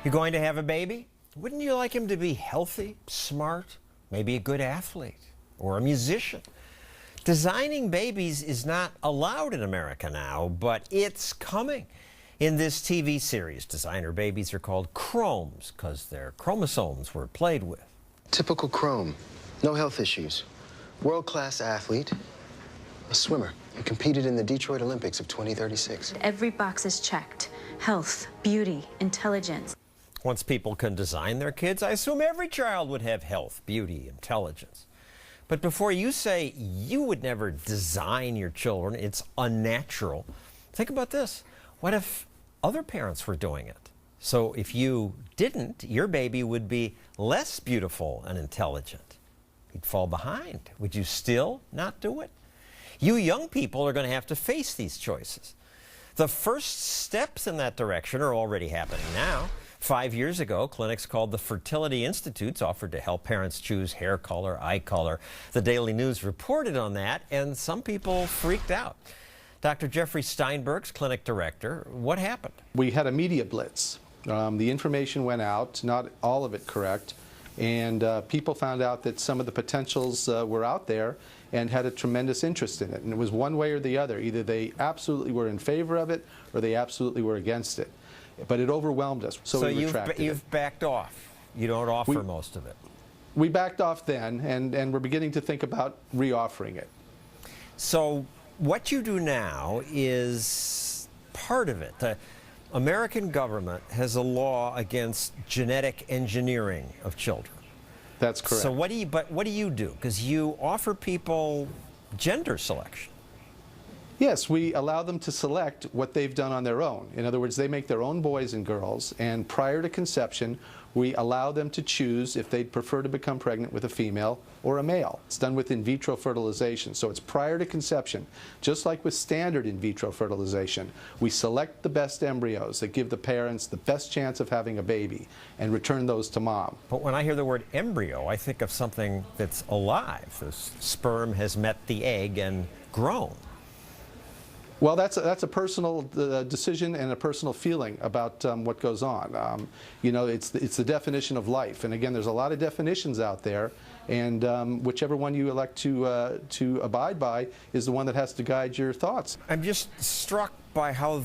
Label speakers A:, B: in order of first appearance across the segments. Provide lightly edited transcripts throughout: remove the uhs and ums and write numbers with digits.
A: You're going to have a baby? Wouldn't you like him to be healthy, smart, maybe a good athlete or a musician? Designing babies is not allowed in America now, but it's coming. In this TV series, designer babies are called chromes because their chromosomes were played with.
B: Typical chrome, no health issues. World-class athlete, a swimmer. He competed in the Detroit Olympics of 2036.
C: Every box is checked. Health, beauty, intelligence.
A: Once people can design their kids, I assume every child would have health, beauty, intelligence. But before you say you would never design your children, it's unnatural, think about this. What if other parents were doing it? So if you didn't, your baby would be less beautiful and intelligent. You'd fall behind. Would you still not do it? You young people are going to have to face these choices. The first steps in that direction are already happening now. 5 years ago, clinics called the Fertility Institutes offered to help parents choose hair color, eye color. The Daily News reported on that, and some people freaked out. Dr. Jeffrey Steinberg's clinic director, what happened?
D: We had a media blitz. The information went out, not all of it correct, and people found out that some of the potentials were out there and had a tremendous interest in it. And it was one way or the other. Either they absolutely were in favor of it or they absolutely were against it. But it overwhelmed us, so we retracted it.
A: You've backed off. You don't offer most of it.
D: We backed off then, and we're beginning to think about reoffering it.
A: So what you do now is part of it. The American government has a law against genetic engineering of children.
D: That's correct.
A: So what do you do? Because you offer people gender selection.
D: Yes, we allow them to select what they've done on their own. In other words, they make their own boys and girls, and prior to conception, we allow them to choose if they'd prefer to become pregnant with a female or a male. It's done with in vitro fertilization, so it's prior to conception. Just like with standard in vitro fertilization, we select the best embryos that give the parents the best chance of having a baby and return those to mom.
A: But when I hear the word embryo, I think of something that's alive. The sperm has met the egg and grown.
D: Well, that's a personal decision and a personal feeling about what goes on. You know, it's the definition of life, and again, there's a lot of definitions out there, and whichever one you elect to abide by is the one that has to guide your thoughts.
A: I'm just struck by how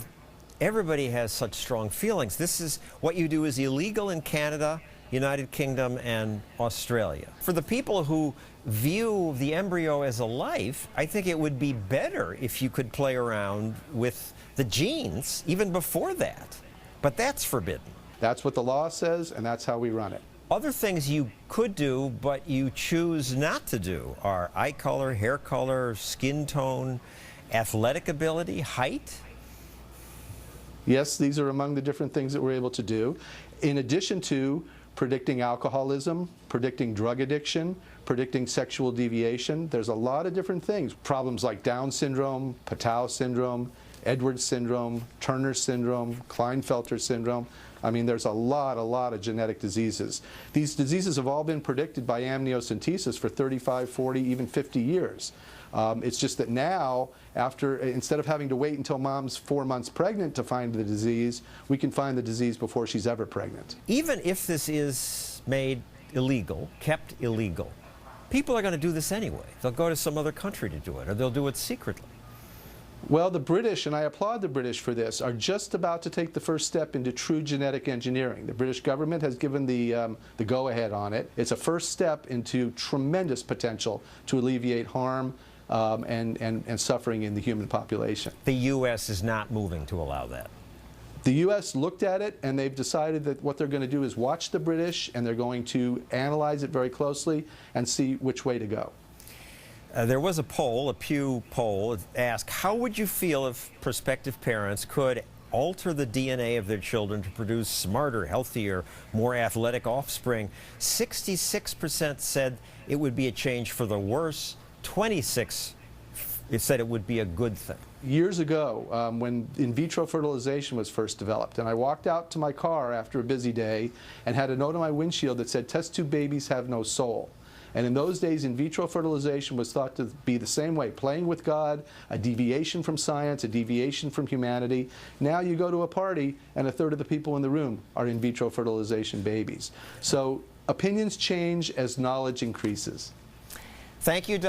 A: everybody has such strong feelings. This is what you do is illegal in Canada, United Kingdom, and Australia. For the people who view the embryo as a life, I think it would be better if you could play around with the genes even before that. But that's forbidden.
D: That's what the law says, and that's how we run it.
A: Other things you could do, but you choose not to do, are eye color, hair color, skin tone, athletic ability, height.
D: Yes, these are among the different things that we're able to do. In addition to predicting alcoholism, predicting drug addiction, predicting sexual deviation. There's a lot of different things. Problems like Down syndrome, Patau syndrome, Edwards syndrome, Turner syndrome, Klinefelter syndrome. I mean, there's a lot of genetic diseases. These diseases have all been predicted by amniocentesis for 35, 40, even 50 years. It's just that now, instead of having to wait until mom's 4 months pregnant to find the disease, we can find the disease before she's ever pregnant.
A: Even if this is made illegal, kept illegal, people are going to do this anyway. They'll go to some other country to do it, or they'll do it secretly.
D: Well, the British, and I applaud the British for this, are just about to take the first step into true genetic engineering. The British government has given the go-ahead on it. It's a first step into tremendous potential to alleviate harm and suffering in the human population.
A: The U.S. is not moving to allow that.
D: The U.S. looked at it, and they've decided that what they're going to do is watch the British, and they're going to analyze it very closely and see which way to go.
A: There was a poll, a Pew poll, asked, how would you feel if prospective parents could alter the DNA of their children to produce smarter, healthier, more athletic offspring? 66% said it would be a change for the worse. 26% said it would be a good thing.
D: Years ago, when in vitro fertilization was first developed, and I walked out to my car after a busy day and had a note on my windshield that said, "Test tube babies have no soul." And in those days, in vitro fertilization was thought to be the same way, playing with God, a deviation from science, a deviation from humanity. Now you go to a party, and a third of the people in the room are in vitro fertilization babies. So opinions change as knowledge increases.
A: Thank you, Dr.